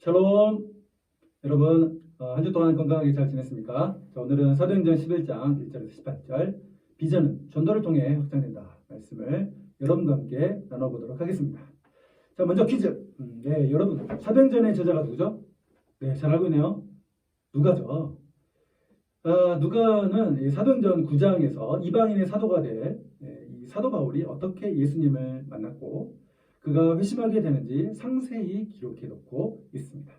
샬롬. 여러분, 한 주 동안 건강하게 잘 지냈습니까? 자, 오늘은 사도행전 11장 1절에서 18절 비전은 전도를 통해 확장된다 말씀을 여러분과 함께 나눠보도록 하겠습니다. 자, 먼저 퀴즈. 네, 여러분, 사도행전의 저자가 누구죠? 네, 잘 알고 있네요. 누가죠? 누가는 이 사도행전 9장에서 이방인의 사도가 될 이 사도 바울이 어떻게 예수님을 만났고 그가 회심하게 되는지 상세히 기록해 놓고 있습니다.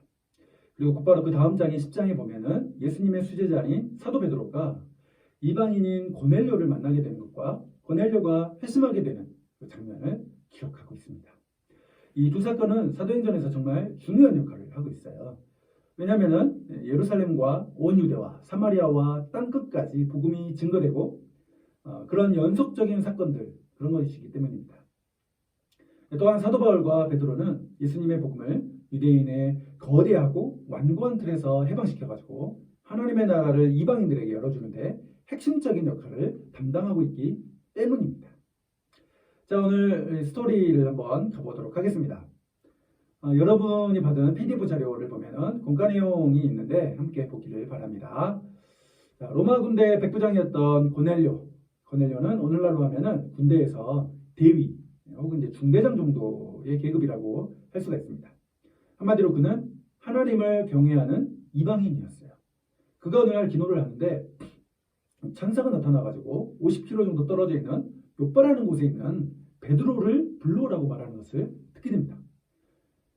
그리고 곧바로 그 다음 장인 10장에 보면은 예수님의 수제자인 사도 베드로가 이방인인 고넬료를 만나게 되는 것과 고넬료가 회심하게 되는 그 장면을 기록하고 있습니다. 이 두 사건은 사도행전에서 정말 중요한 역할을 하고 있어요. 왜냐하면 예루살렘과 온 유대와 사마리아와 땅끝까지 복음이 증거되고 그런 연속적인 사건들 그런 것이기 때문입니다. 또한 사도 바울과 베드로는 예수님의 복음을 유대인의 거대하고 완고한 틀에서 해방시켜가지고 하나님의 나라를 이방인들에게 열어주는데 핵심적인 역할을 담당하고 있기 때문입니다. 자, 오늘 스토리를 한번 가보도록 하겠습니다. 여러분이 받은 PDF 자료를 보면은 공과 내용이 있는데 함께 보기를 바랍니다. 자, 로마 군대 백부장이었던 고넬료는 오늘날로 하면은 군대에서 대위 혹은 이제 중대장 정도의 계급이라고 할 수가 있습니다. 한마디로 그는 하나님을 경외하는 이방인이었어요. 그가 어느 날 기도를 하는데 천사가 나타나가지고 50km 정도 떨어져 있는 욥바라는 곳에 있는 베드로를 불러오라고 말하는 것을 듣게 됩니다.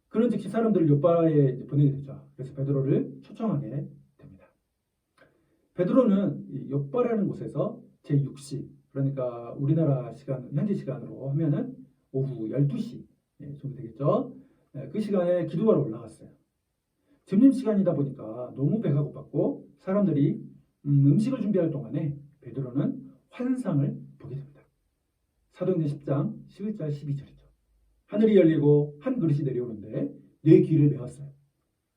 그런 즉시 사람들을 욥바에 보내게 되죠. 그래서 베드로를 초청하게 됩니다. 베드로는 욥바라는 곳에서 제6시, 그러니까 우리나라 시간, 현지 시간으로 하면은 오후 12시 정도 되겠죠. 그 시간에 기도하러 올라갔어요. 점심시간이다 보니까 너무 배가 고팠고 사람들이 음식을 준비할 동안에 베드로는 환상을 보게 됩니다. 사도행전 10장 11절 12절이죠. 하늘이 열리고 한 그릇이 내려오는데 내 귀를 메웠어요.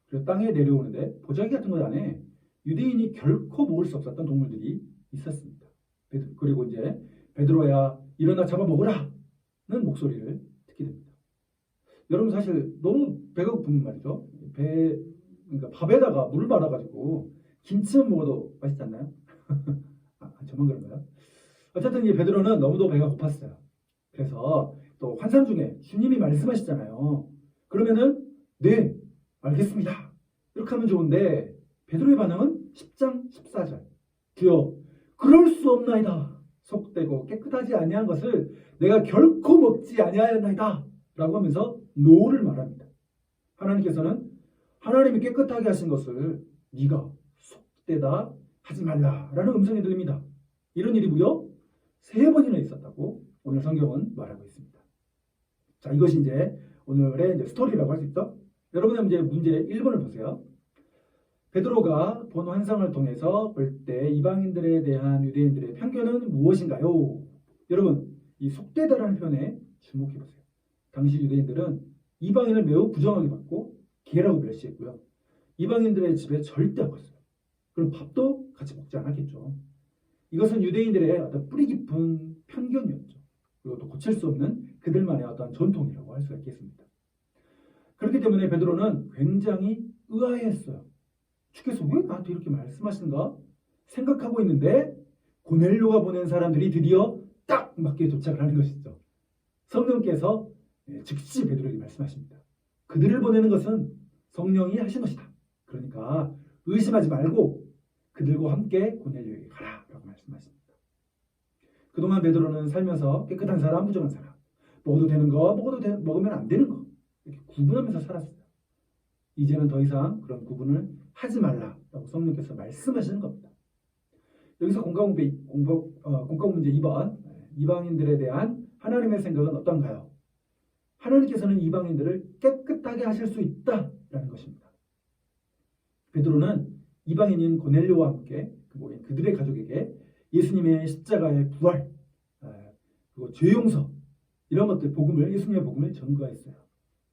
그리고 땅에 내려오는데 보자기 같은 것 안에 유대인이 결코 먹을 수 없었던 동물들이 있었습니다. 그리고 이제 베드로야 일어나 잡아먹으라 는 목소리를 듣게 됩니다. 여러분 사실 너무 배가 고프면 말이죠. 그러니까 밥에다가 물을 말아가지고 김치만 먹어도 맛있지 않나요? 저만 그런가요? 어쨌든 이 베드로는 너무도 배가 고팠어요. 그래서 또 환상 중에 주님이 말씀하시잖아요. 그러면은 네 알겠습니다 이렇게 하면 좋은데 베드로의 반응은 10장 14절 주여 그럴 수 없나이다. 속되고 깨끗하지 아니한 것을 내가 결코 먹지 아니하였나이다 라고 하면서 노를 말합니다. 하나님께서는 하나님이 깨끗하게 하신 것을 네가 속되다 하지 말라라는 음성이 들립니다. 이런 일이 무려 3번이나 있었다고 오늘 성경은 말하고 있습니다. 자, 이것이 이제 오늘의 이제 스토리라고 할 수 있죠. 여러분의 문제 1번을 보세요. 베드로가 본 환상을 통해서 볼 때 이방인들에 대한 유대인들의 편견은 무엇인가요? 여러분, 이 속되다라는 표현에 주목해 보세요. 당시 유대인들은 이방인을 매우 부정하게 봤고 개라고 멸시했고요. 이방인들의 집에 절대 안 갔어요. 그럼 밥도 같이 먹지 않았겠죠. 이것은 유대인들의 어떤 뿌리 깊은 편견이었죠. 그리고 또 고칠 수 없는 그들만의 어떤 전통이라고 할 수가 있겠습니다. 그렇기 때문에 베드로는 굉장히 의아해했어요. 주께서 왜 나한테 이렇게 말씀하시는가 생각하고 있는데 고넬료가 보낸 사람들이 드디어 딱 맞게 도착을 하는 것이죠. 성령께서 즉시 베드로에게 말씀하십니다. 그들을 보내는 것은 성령이 하신 것이다. 그러니까 의심하지 말고 그들과 함께 고넬료에게 가라 라고 말씀하십니다. 그동안 베드로는 살면서 깨끗한 사람, 부정한 사람, 먹어도 되는 거, 먹으면 안 되는 거 이렇게 구분하면서 살았어요. 이제는 더 이상 그런 구분을 하지 말라라고 성령께서 말씀하시는 겁니다. 여기서 공과 문제 2번 이방인들에 대한 하나님의 생각은 어떤가요? 하나님께서는 이방인들을 깨끗하게 하실 수 있다라는 것입니다. 베드로는 이방인인 고넬료와 함께 그들의 가족에게 예수님의 십자가의 부활 그리고 죄 용서 이런 것들 예수님의 복음을 전거했어요.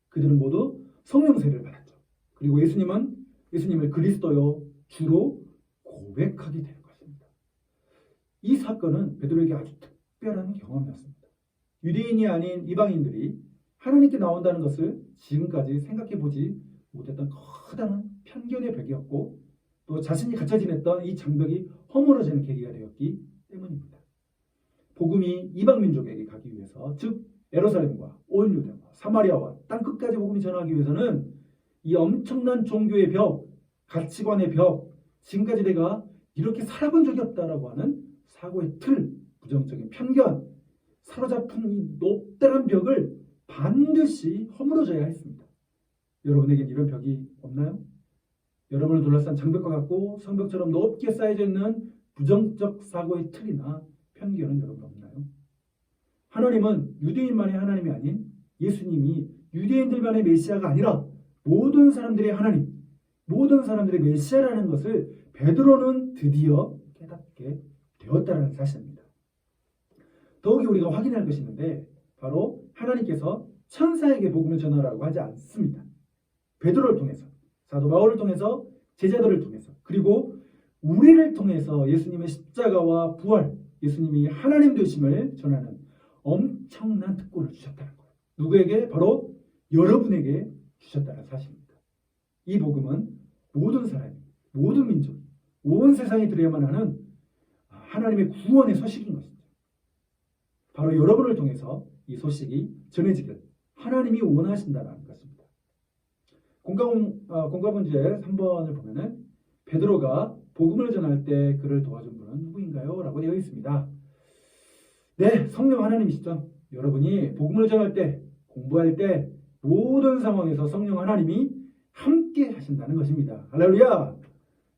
그들은 모두 성령 세례를 받았죠. 그리고 예수님을 그리스도요 주로 고백하게 되는 것입니다. 이 사건은 베드로에게 아주 특별한 경험이었습니다. 유대인이 아닌 이방인들이 하나님께 나온다는 것을 지금까지 생각해 보지 못했던 커다란 편견의 벽이었고 또 자신이 갇혀 지냈던 이 장벽이 허물어지는 계기가 되었기 때문입니다. 복음이 이방 민족에게 가기 위해서 즉 예루살렘과 온 유대와 사마리아와 땅끝까지 복음이 전하기 위해서는 이 엄청난 종교의 벽, 가치관의 벽, 지금까지 내가 이렇게 살아본 적이 없다라고 하는 사고의 틀, 부정적인 편견, 사로잡힌 이 높다란 벽을 반드시 허물어져야 했습니다. 여러분에겐 이런 벽이 없나요? 여러분을 둘러싼 장벽과 같고 성벽처럼 높게 쌓여져 있는 부정적 사고의 틀이나 편견은 여러분 없나요? 하나님은 유대인만의 하나님이 아닌 예수님이 유대인들만의 메시아가 아니라 모든 사람들의 하나님, 모든 사람들의 메시아라는 것을 베드로는 드디어 깨닫게 되었다는 사실입니다. 더욱이 우리가 확인할 것이 있는데 바로 하나님께서 천사에게 복음을 전하라고 하지 않습니다. 베드로를 통해서, 사도 바울을 통해서, 제자들을 통해서, 그리고 우리를 통해서 예수님의 십자가와 부활, 예수님이 하나님 되심을 전하는 엄청난 특권을 주셨다는 거예요. 누구에게? 바로 여러분에게 주셨다는 사실입니다. 이 복음은 모든 사람이, 모든 민족, 온 세상이 들어야만 하는 하나님의 구원의 소식인 것입니다. 바로 여러분을 통해서 이 소식이 전해지길 하나님이 원하신다는 것입니다. 공과문제 3번을 보면은 베드로가 복음을 전할 때 그를 도와준 분은 누구인가요? 라고 되어 있습니다. 네, 성령 하나님이시죠. 여러분이 복음을 전할 때, 공부할 때 모든 상황에서 성령 하나님이 함께 하신다는 것입니다. 할렐루야!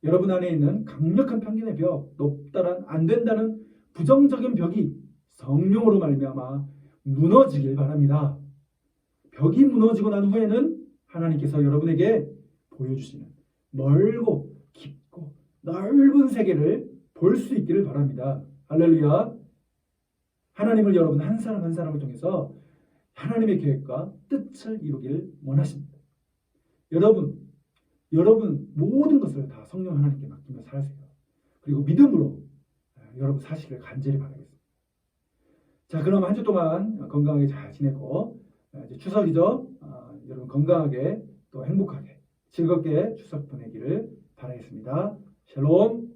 여러분 안에 있는 강력한 편견의 벽, 높다란 안 된다는 부정적인 벽이 성령으로 말미암아 무너지길 바랍니다. 벽이 무너지고 난 후에는 하나님께서 여러분에게 보여주시는 멀고 깊고 넓은 세계를 볼 수 있기를 바랍니다. 할렐루야! 하나님을 여러분 한 사람 한 사람을 통해서 하나님의 계획과 뜻을 이루기를 원하십니다. 여러분 모든 것을 다 성령 하나님께 맡기며 살아세요. 그리고 믿음으로 여러분 사시길 간절히 바라겠습니다. 자, 그럼 한 주 동안 건강하게 잘 지내고 이제 추석이죠. 여러분 건강하게 또 행복하게 즐겁게 추석 보내기를 바라겠습니다. 샬롬.